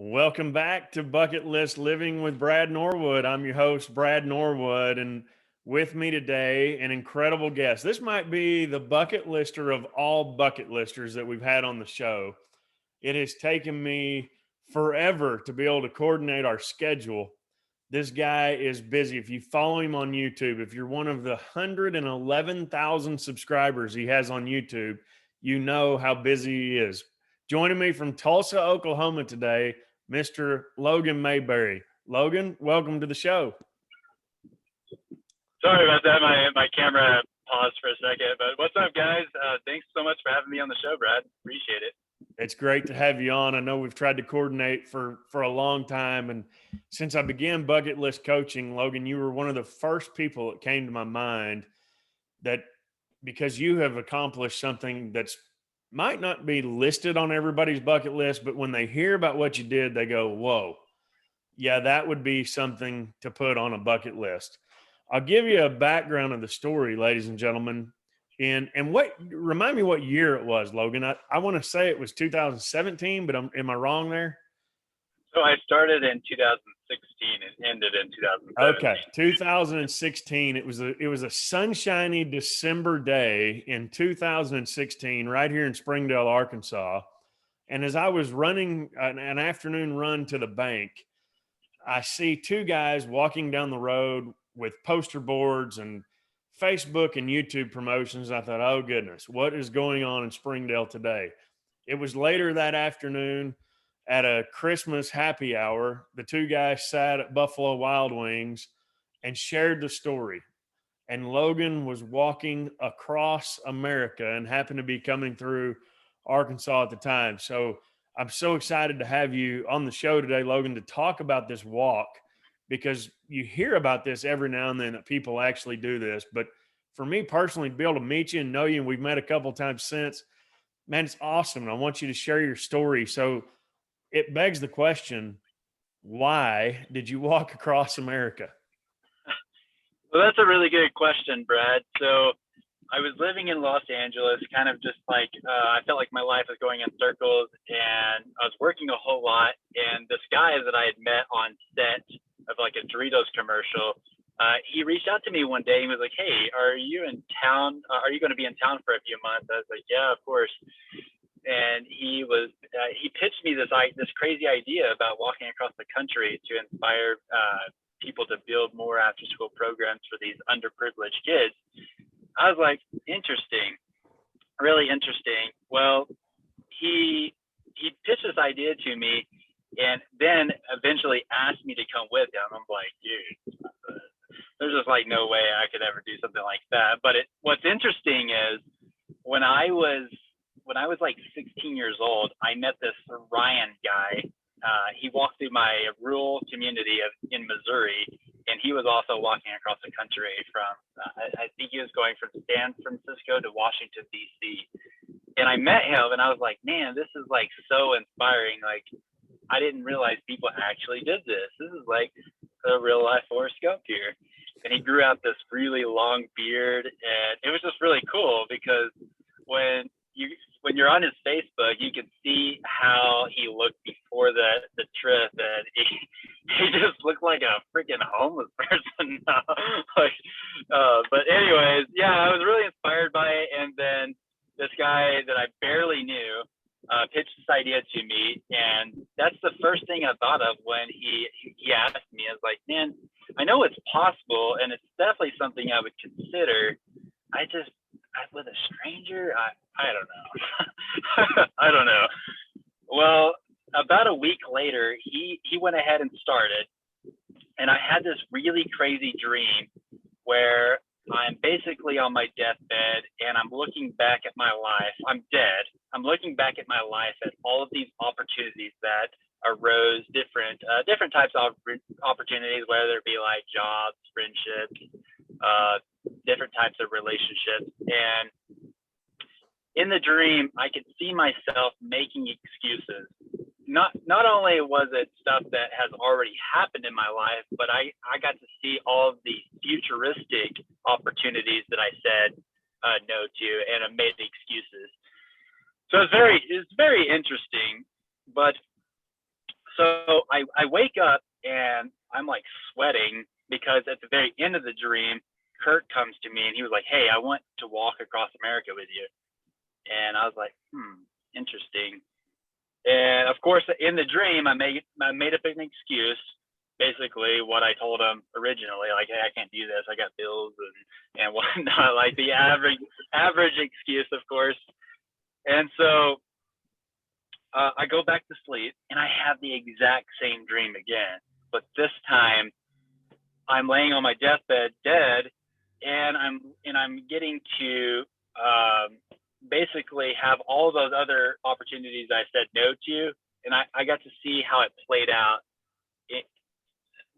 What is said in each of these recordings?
Welcome back to Bucket List Living with Brad Norwood. I'm your host, Brad Norwood, and with me today, an incredible guest. This might be the bucket lister of all bucket listers that we've had on the show. It has taken me forever to be able to coordinate our schedule. This guy is busy. If you follow him on YouTube, if you're one of the 111,000 subscribers he has on YouTube, you know how busy he is. Joining me from Tulsa, Oklahoma today, Mr. Logan Mayberry. Logan, welcome to the show. Sorry about that. My camera paused for a second, but what's up, guys? Thanks so much for having me on the show, Brad. Appreciate it. It's great to have you on. I know we've tried to coordinate for a long time, and since I began bucket list coaching, Logan, you were one of the first people that came to my mind, that because you have accomplished something that's might not be listed on everybody's bucket list, but when they hear about what you did, they go, whoa, yeah, that would be something to put on a bucket list. I'll give you a background of the story, ladies and gentlemen. And what, remind me what year it was, Logan. I want to say it was 2017, but am I wrong there? So I started in 2016 and ended in 2017. Okay, 2016. It was a sunshiny December day in 2016, right here in Springdale, Arkansas. And as I was running an afternoon run to the bank, I see two guys walking down the road with poster boards and Facebook and YouTube promotions. I thought, oh goodness, what is going on in Springdale today? It was later that afternoon at a Christmas happy hour. The two guys sat at Buffalo Wild Wings and shared the story. And Logan was walking across America and happened to be coming through Arkansas at the time. So I'm so excited to have you on the show today, Logan, to talk about this walk, because you hear about this every now and then that people actually do this. But for me personally, to be able to meet you and know you, and we've met a couple of times since, man, it's awesome. And I want you to share your story. So it begs the question, why did you walk across America? Well, that's a really good question, Brad. So I was living in Los Angeles, kind of just like, I felt like my life was going in circles, and I was working a whole lot. And this guy that I had met on set of like a Doritos commercial, he reached out to me one day and was like, hey, are you in town? Are you going to be in town for a few months? I was like, yeah, of course. And he pitched me this crazy idea about walking across the country to inspire people to build more after school programs for these underprivileged kids. I was like, interesting, really interesting. Well, he pitched this idea to me, and then eventually asked me to come with him. I'm like, dude, there's just like no way I could ever do something like that. But what's interesting is when I was like 16 years old, I met this Ryan guy. He walked through my rural community in Missouri, and he was also walking across the country from, I think he was going from San Francisco to Washington, D.C. And I met him, and I was like, man, this is like so inspiring. Like, I didn't realize people actually did this. This is like a real life Forrest Gump here. And he grew out this really long beard, and it was just really cool because when you're on his Facebook, you can see how he looked before the trip, and he just looked like a freaking homeless person now. But anyways, yeah, I was really inspired by it. And then this guy that I barely knew pitched this idea to me, and that's the first thing I thought of when he asked me. I was like, man, I know it's possible, and it's definitely something I would consider. With a stranger, I don't know. I don't know. Well, about a week later, he went ahead and started, and I had this really crazy dream where I'm basically on my deathbed, and I'm looking back at my life. I'm dead. I'm looking back at my life at all of these opportunities that arose, different types of opportunities, whether it be like jobs, friendships, different types of relationships. And in the dream, I could see myself making excuses. Not only was it stuff that has already happened in my life, but I got to see all of the futuristic opportunities that I said no to, and I made excuses. So it's very interesting. But so I wake up and I'm like sweating because at the very end of the dream, Kurt comes to me and he was like, "Hey, I want to walk across America with you." And I was like, interesting. And of course, in the dream, I made up an excuse, basically what I told him originally, like, "Hey, I can't do this. I got bills and whatnot," like the average excuse, of course. And so I go back to sleep, and I have the exact same dream again, but this time I'm laying on my deathbed, dead, and I'm getting to basically have all those other opportunities I said no to, and I got to see how it played out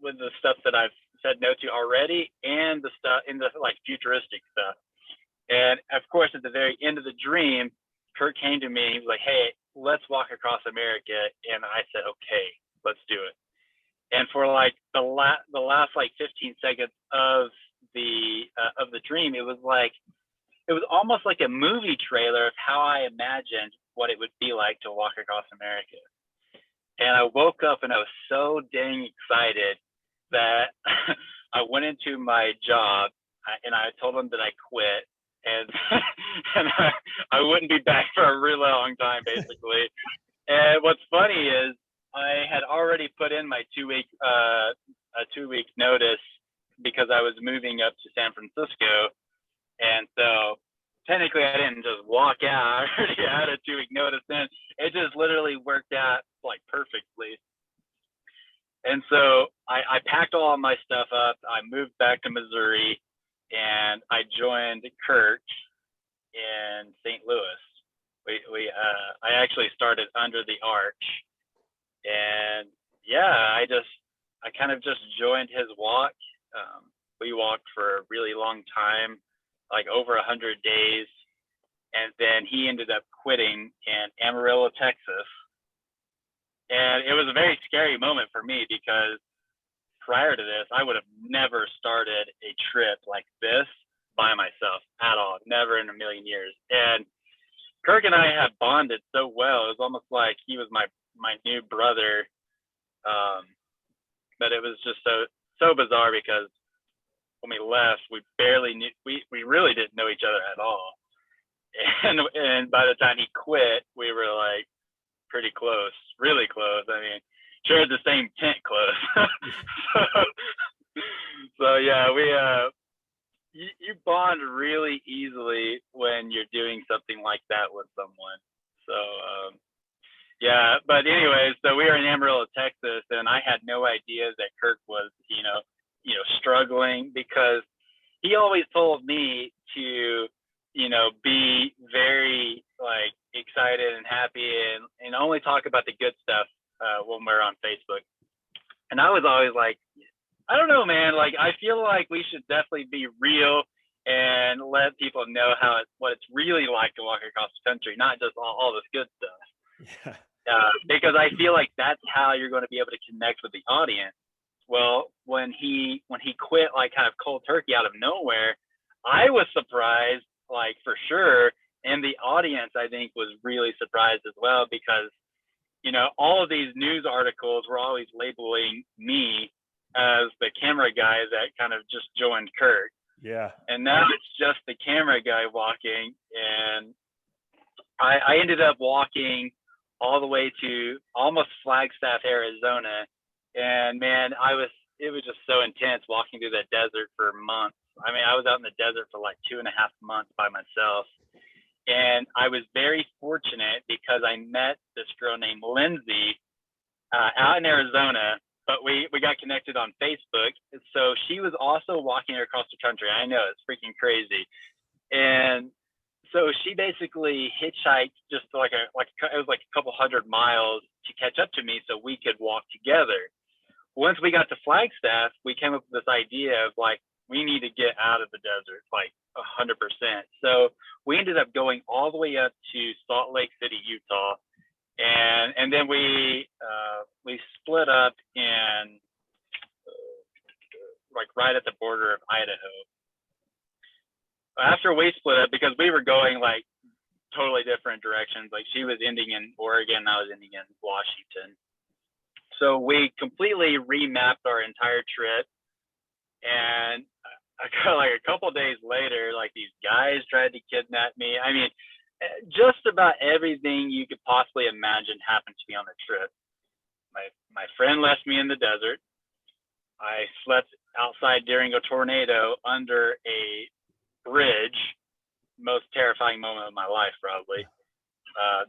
with the stuff that I've said no to already, and the stuff in the like futuristic stuff. And of course, at the very end of the dream, Kurt came to me. He was like, "Hey, let's walk across America," and I said, "Okay, let's do it." And for like the last like 15 seconds of the dream, it was almost like a movie trailer of how I imagined what it would be like to walk across America. And I woke up and I was so dang excited that I went into my job and I told them that I quit, and and I wouldn't be back for a really long time, basically. And what's funny is I had already put in my 2 week a 2 week notice because I was moving up to San Francisco, and so technically I didn't just walk out. I already had a 2 week notice, and it just literally worked out like perfectly. And so I packed all of my stuff up. I moved back to Missouri, and I joined Kurt in St. Louis. I actually started under the arch, and yeah, I kind of just joined his walk. We walked for a really long time, like over 100 days, and then he ended up quitting in Amarillo, Texas. And it was a very scary moment for me because prior to this, I would have never started a trip like this by myself at all, never in a million years. And Kirk and I have bonded so well. It was almost like he was my new brother. But it was just so bizarre because when we left, we barely knew, we really didn't know each other at all. And by the time he quit, we were like pretty close, really close. I mean, shared the same tent close. So yeah, you bond really easily when you're doing something like that with someone. So yeah, but anyways, so we were in Amarillo, Texas, and I had no idea that Kirk was, struggling, because he always told me to, be very like excited and happy and only talk about the good stuff when we're on Facebook. And I was always like, I don't know, man. Like, I feel like we should definitely be real and let people know what it's really like to walk across the country, not just all this good stuff. Yeah. Because I feel like that's how you're going to be able to connect with the audience. Well, when he quit, like kind of cold turkey out of nowhere, I was surprised, like for sure, and the audience I think was really surprised as well, because all of these news articles were always labeling me as the camera guy that kind of just joined Kurt. Yeah. And now it's just the camera guy walking, and I ended up walking all the way to almost Flagstaff, Arizona. And man, it was just so intense walking through that desert for months. I mean, I was out in the desert for like 2.5 months by myself. And I was very fortunate because I met this girl named Lindsay out in Arizona, but we got connected on Facebook. So she was also walking across the country. I know, it's freaking crazy. And so she basically hitchhiked just it was like a couple 100 miles to catch up to me so we could walk together. Once we got to Flagstaff, we came up with this idea of like, we need to get out of the desert, like 100%. So we ended up going all the way up to Salt Lake City, Utah. And then we split up in like right at the border of Idaho. After we split up, because we were going like totally different directions, like she was ending in Oregon, I was ending in Washington. So we completely remapped our entire trip, and like a couple days later, like these guys tried to kidnap me. I mean, just about everything you could possibly imagine happened to me on the trip. My friend left me in the desert. I slept outside during a tornado under a bridge. Most terrifying moment of my life, probably.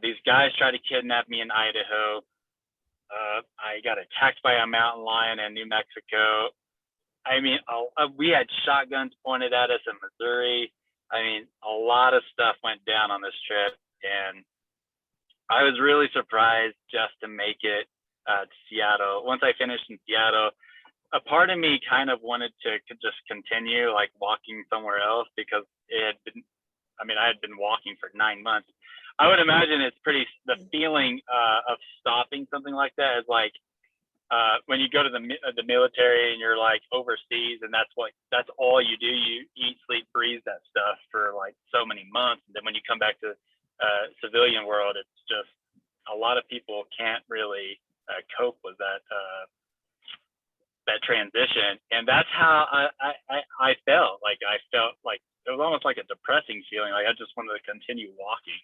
These guys tried to kidnap me in Idaho. I got attacked by a mountain lion in New Mexico. I mean, we had shotguns pointed at us in Missouri. I mean, a lot of stuff went down on this trip, and I was really surprised just to make it to Seattle. Once I finished in Seattle, a part of me kind of wanted to just continue like walking somewhere else because it had been, I mean, I had been walking for 9 months. I would imagine it's the feeling of stopping something like that is like when you go to the military and you're like overseas and that's all you do. You eat, sleep, breathe that stuff for like so many months. And then when you come back to civilian world, it's just a lot of people can't really cope with that transition. And that's how I felt. Like I felt like it was almost like a depressing feeling. Like I just wanted to continue walking.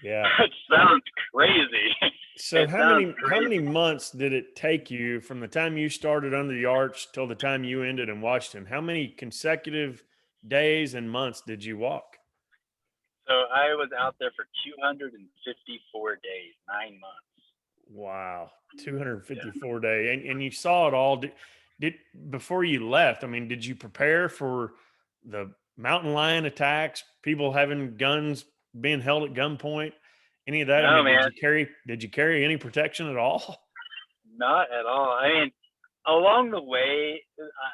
Yeah. It sounds crazy. So how many months did it take you from the time you started under the arch till the time you ended in Washington? How many consecutive days and months did you walk? So I was out there for 254 days, 9 months. Wow. Yeah. 254 days. And you saw it all. Did before you left, I mean, did you prepare for the mountain lion attacks, people having guns, being held at gunpoint, any of that? I No, mean, man, did you carry any protection at all? not at all. I mean, along the way,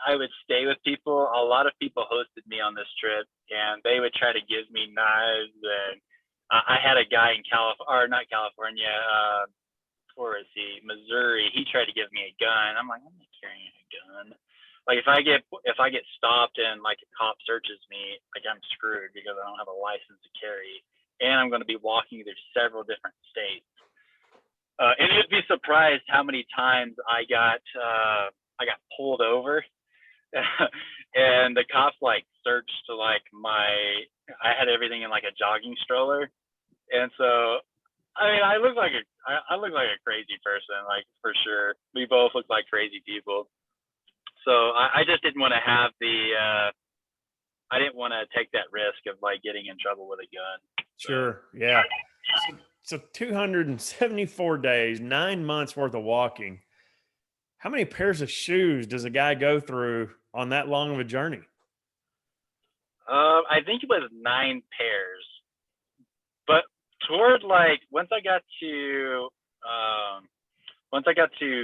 I would stay with people. A lot of people hosted me on this trip, and they would try to give me knives. And I had a guy in California, or not California, where is he? Missouri. He tried to give me a gun. I'm like, I'm not carrying a gun. Like if I get stopped and like a cop searches me, like I'm screwed because I don't have a license to carry, and I'm going to be walking through several different states. And you'd be surprised how many times I got pulled over, and the cops like searched like I had everything in like a jogging stroller, and so I mean I look like a crazy person, like for sure. We both look like crazy people. So I just didn't want to have I didn't want to take that risk of like getting in trouble with a gun. So. Sure. Yeah. So 274 days, 9 months worth of walking. How many pairs of shoes does a guy go through on that long of a journey? I think it was 9 pairs, but toward like once I got to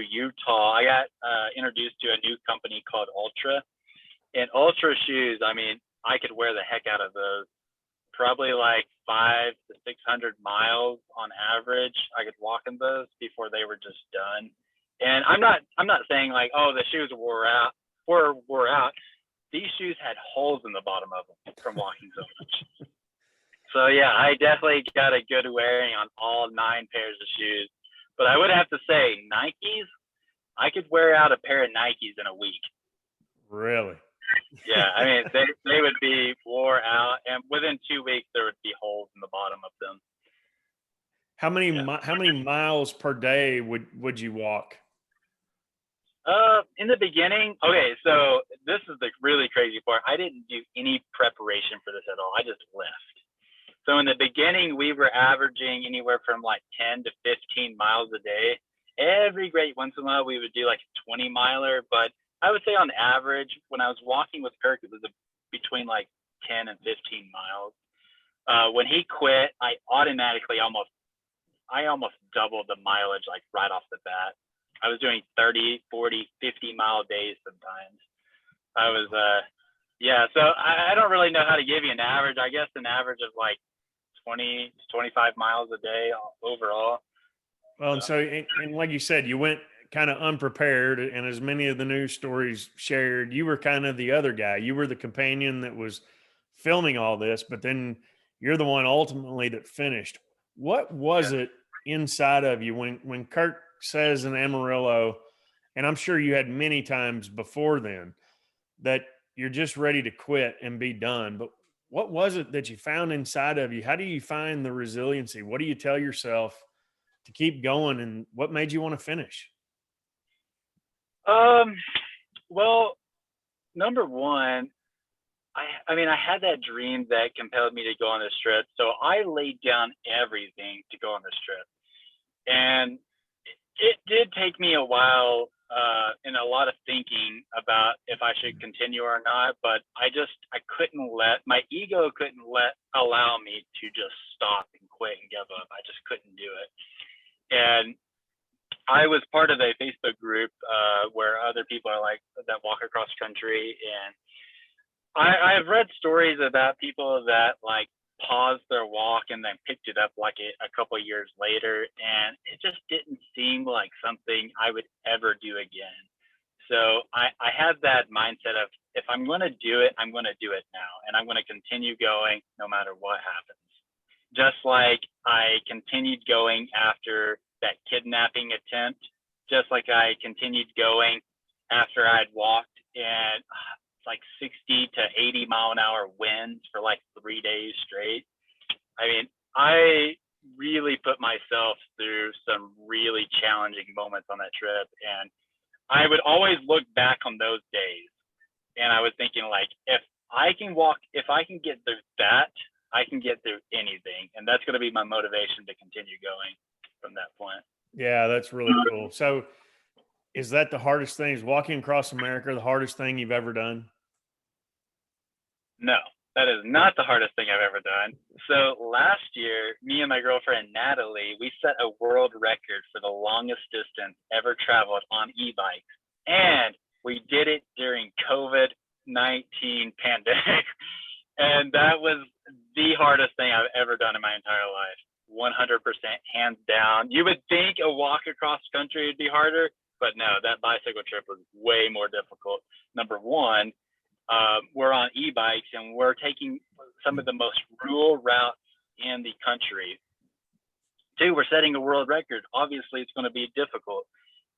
Utah, I got introduced to a new company called Ultra, and Ultra shoes. I mean, I could wear the heck out of those. Probably like 500 to 600 miles on average. I could walk in those before they were just done. And I'm not saying like, oh, the shoes wore out. These shoes had holes in the bottom of them from walking so much. So yeah, I definitely got a good wearing on all 9 pairs of shoes. But I would have to say Nikes, I could wear out a pair of Nikes in a week. Really? Yeah, I mean they would be wore out, and within 2 weeks there would be holes in the bottom of them. Yeah. How many miles per day would you walk? In the beginning, okay, so this is the really crazy part. I didn't do any preparation for this at all. I just left. So in the beginning, we were averaging anywhere from like 10 to 15 miles a day. Every great once in a while, we would do like a 20 miler, but I would say on average, when I was walking with Kirk, it was between like 10 and 15 miles. When he quit, I almost doubled the mileage like right off the bat. I was doing 30, 40, 50-mile days sometimes. I was, yeah, so I don't really know how to give you an average. I guess an average of like 20 to 25 miles a day overall. Well, and like you said, you went kind of unprepared, and as many of the news stories shared, you were kind of the other guy. You were the companion that was filming all this, but then you're the one ultimately that finished. What was Yeah. it inside of you when Kirk says in Amarillo, and I'm sure you had many times before then that you're just ready to quit and be done. But what was it that you found inside of you? How do you find the resiliency? What do you tell yourself to keep going? And what made you want to finish? Um, well, number one, I mean, I had that dream that compelled me to go on this trip. So I laid down everything to go on this trip. And it did take me a while and a lot of thinking about if I should continue or not. But I couldn't my ego couldn't allow me to just stop and quit and give up. I just couldn't do it. And I was part of a Facebook group where other people are like that walk across country, and I've read stories about people that like paused their walk and then picked it up like a couple of years later, and it just didn't seem like something I would ever do again. So I had that mindset of if I'm going to do it, I'm going to do it now, and I'm going to continue going no matter what happens. Just like I continued going after that kidnapping attempt, just like I continued going after I'd walked and like 60 to 80-mile-an-hour winds for like 3 days straight. I mean, I really put myself through some really challenging moments on that trip. And I would always look back on those days. And I was thinking, like, if I can get through that, I can get through anything. And that's going to be my motivation to continue going from that point. Yeah, that's really cool. So, is that the hardest thing? Is walking across America the hardest thing you've ever done? No, that is not the hardest thing I've ever done. So last year, me and my girlfriend Natalie, we set a world record for the longest distance ever traveled on e-bikes, and we did it during COVID-19 pandemic, and that was the hardest thing I've ever done in my entire life. 100% hands down. You would think a walk across country would be harder, but no, that bicycle trip was way more difficult. Number one, we're on e-bikes and we're taking some of the most rural routes in the country. Two, we're setting a world record. Obviously, it's going to be difficult.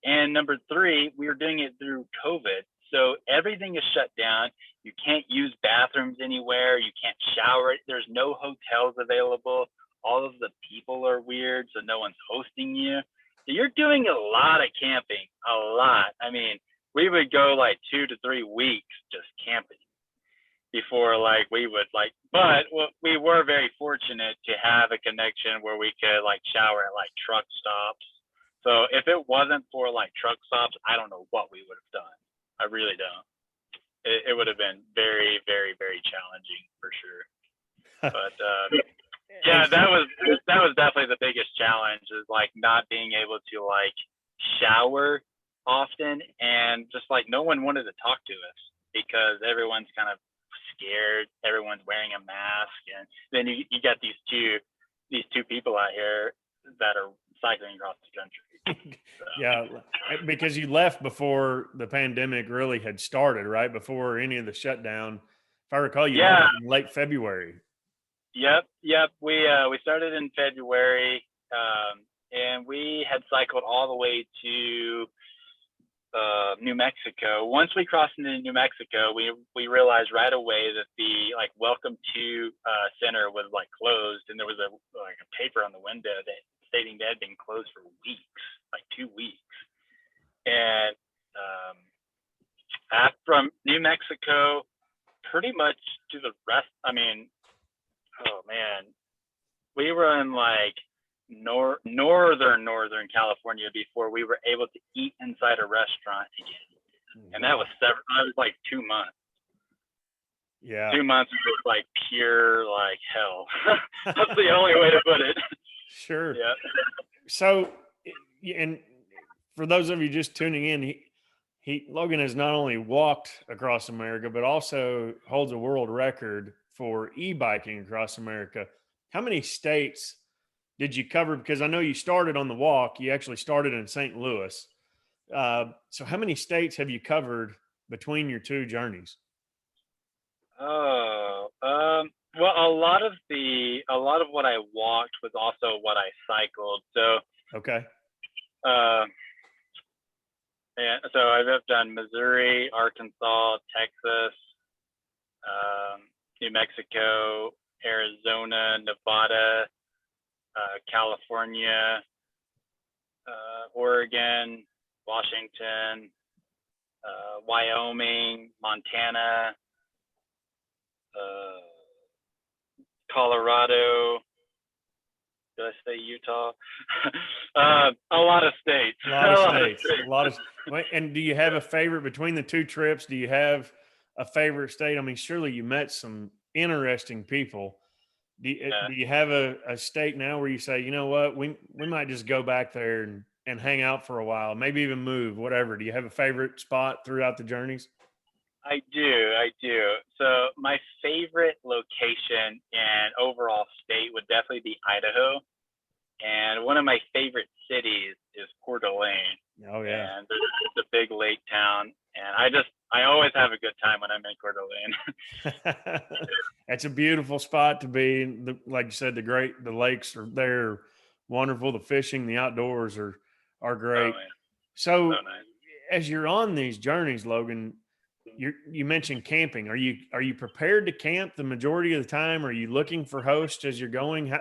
And number three, we were doing it through COVID. So everything is shut down. You can't use bathrooms anywhere. You can't shower. There's no hotels available. All of the people are weird, so no one's hosting you. So you're doing a lot of camping, a lot. I mean, we would go like 2 to 3 weeks just camping before like we would like, but we were very fortunate to have a connection where we could like shower at like truck stops. So if it wasn't for like truck stops, I don't know what we would have done. I really don't. It would have been very, very, very challenging for sure. But yeah, that was definitely the biggest challenge, is like not being able to like shower often, and just like no one wanted to talk to us because everyone's kind of scared. Everyone's wearing a mask, and then you got these two people out here that are cycling across the country. So. Yeah, because you left before the pandemic really had started, right? Before any of the shutdown. If I recall, you left in late February. Yep. We started in February, and we had cycled all the way to New Mexico. Once we crossed into New Mexico, we realized right away that the like welcome to center was like closed, and there was a paper on the window that stating they had been closed for weeks, like 2 weeks. And from New Mexico, pretty much to the rest. I mean, oh man, we were in like northern California before we were able to eat inside a restaurant again, and that was like 2 months. Yeah, 2 months was like pure like hell. That's the only way to put it. sure. Yeah. So, and for those of you just tuning in, Logan has not only walked across America, but also holds a world record for e-biking across America. How many states did you cover? Because I know you started on the walk. You actually started in St. Louis. So how many states have you covered between your two journeys? Oh, well, a lot of what I walked was also what I cycled. So, Okay. And so I've done Missouri, Arkansas, Texas, New Mexico, Arizona, Nevada, California, Oregon, Washington, Wyoming, Montana, Colorado. Did I say Utah? A lot of states. A lot of states. A lot of. And do you have a favorite between the two trips? Do you have a favorite state? I mean, surely you met some interesting people. Do you have a state now where you say, you know what, we might just go back there and hang out for a while, maybe even move, whatever? Do you have a favorite spot throughout the journeys? I do. So my favorite location and overall state would definitely be Idaho. And one of my favorite cities is Coeur d'Alene. Oh yeah. And it's a big lake town. And I always have a good time when I'm in Coeur d'Alene. That's a beautiful spot to be. Like you said, the lakes are there, wonderful. The fishing, the outdoors are great. Oh, So nice. as you're on these journeys, Logan, you mentioned camping. Are you prepared to camp the majority of the time? Are you looking for hosts as you're going?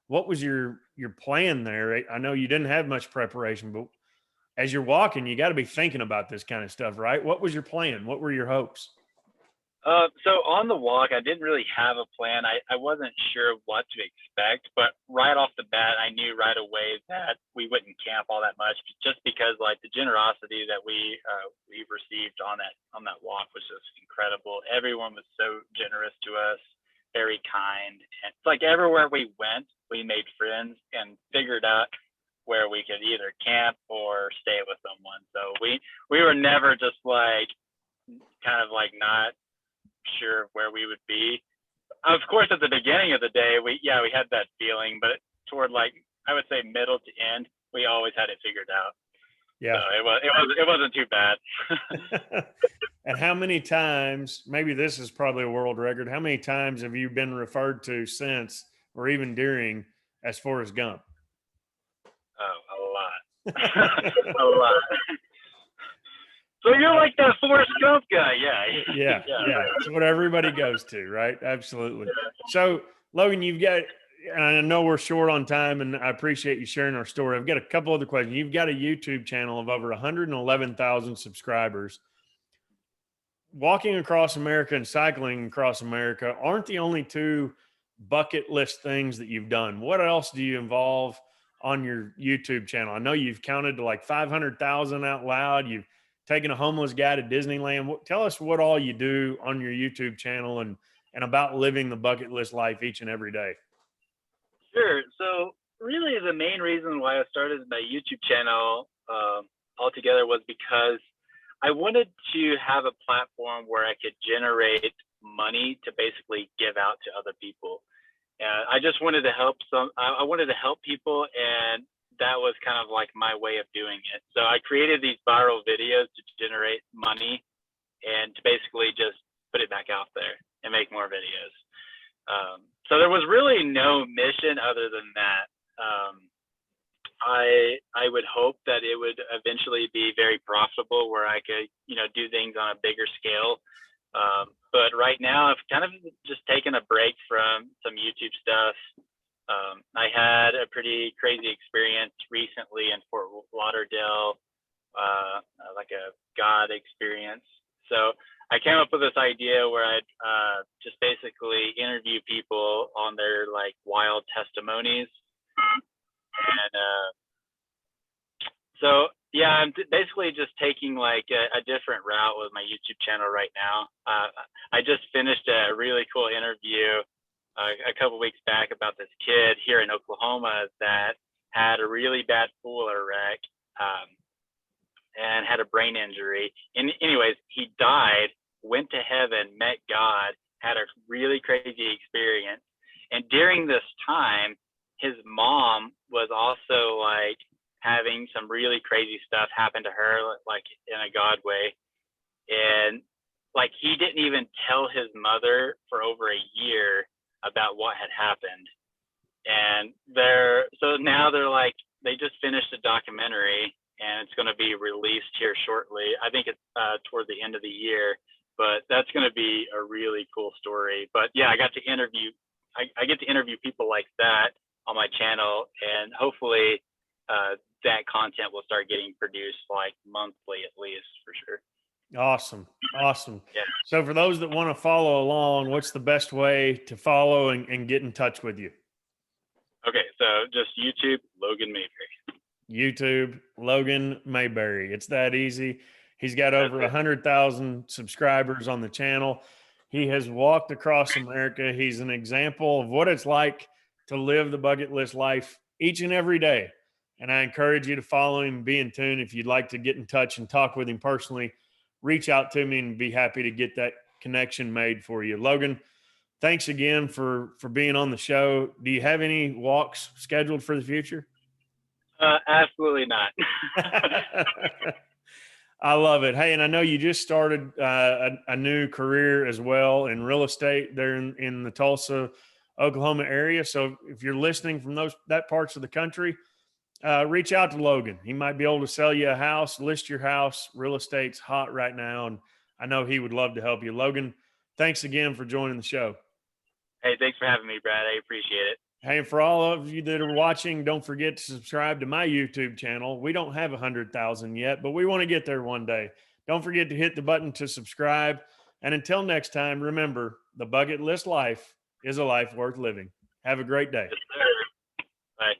What was your plan there? I know you didn't have much preparation, but as you're walking, you got to be thinking about this kind of stuff, right? What was your plan? What were your hopes? So on the walk, I didn't really have a plan. I wasn't sure what to expect, but right off the bat, I knew right away that we wouldn't camp all that much, just because like the generosity that we received on that walk was just incredible. Everyone was so generous to us, very kind, and it's like everywhere we went, we made friends and figured out where we could either camp or stay with someone. So we were never just like kind of like not sure where we would be. Of course, at the beginning of the day, we had that feeling, but toward like I would say middle to end, we always had it figured out. Yeah, so it wasn't too bad. And how many times? Maybe this is probably a world record. How many times have you been referred to since, or even during, as Forrest Gump? Oh, a lot, a lot. So you're like that Forrest Gump guy, Yeah. It's what everybody goes to, right? Absolutely. So, Logan, I know we're short on time, and I appreciate you sharing our story. I've got a couple other questions. You've got a YouTube channel of over 111,000 subscribers. Walking across America and cycling across America aren't the only two bucket list things that you've done. What else do you involve on your YouTube channel? I know you've counted to like 500,000 out loud. You've taken a homeless guy to Disneyland. Tell us what all you do on your YouTube channel and about living the bucket list life each and every day. Sure. So really the main reason why I started my YouTube channel altogether was because I wanted to have a platform where I could generate money to basically give out to other people. And I just wanted to help I wanted to help people, and that was kind of like my way of doing it. So I created these viral videos to generate money and to basically just put it back out there and make more videos. So there was really no mission other than that. I would hope that it would eventually be very profitable where I could, do things on a bigger scale. But right now I've kind of just taken a break from some YouTube stuff. I had a pretty crazy experience recently in Fort Lauderdale, like a God experience. So I came up with this idea where I'd just basically interview people on their like wild testimonies. And so yeah, I'm basically just taking like a different route with my YouTube channel right now. I just finished a really cool interview a couple weeks back about this kid here in Oklahoma that had a really bad Fuller wreck and had a brain injury. And anyways, he died, went to heaven, met God, had a really crazy experience. And during this time, his mom was also like having some really crazy stuff happen to her, like in a God way. And like he didn't even tell his mother for over a year about what had happened. And so now they're like, they just finished a documentary and it's going to be released here shortly. I think it's toward the end of the year, but that's going to be a really cool story. But yeah, I get to interview people like that on my channel, and hopefully that content will start getting produced like monthly at least, for sure. Awesome. Awesome. Yeah. So for those that want to follow along, what's the best way to follow and get in touch with you? Okay, so just YouTube, Logan Mayberry. YouTube, Logan Mayberry. It's that easy. He's got over 100,000 subscribers on the channel. He has walked across America. He's an example of what it's like to live the bucket list life each and every day. And I encourage you to follow him, be in tune. If you'd like to get in touch and talk with him personally, reach out to me and be happy to get that connection made for you. Logan, thanks again for being on the show. Do you have any walks scheduled for the future? Absolutely not. I love it. Hey, and I know you just started a new career as well in real estate there in the Tulsa, Oklahoma area. So if you're listening from that parts of the country, reach out to Logan. He might be able to sell you a house, list your house. Real estate's hot right now, and I know he would love to help you. Logan, thanks again for joining the show. Hey, thanks for having me, Brad. I appreciate it. Hey, and for all of you that are watching, don't forget to subscribe to my YouTube channel. We don't have 100,000 yet, but we want to get there one day. Don't forget to hit the button to subscribe. And until next time, remember, the bucket list life is a life worth living. Have a great day. Yes, sir. Bye.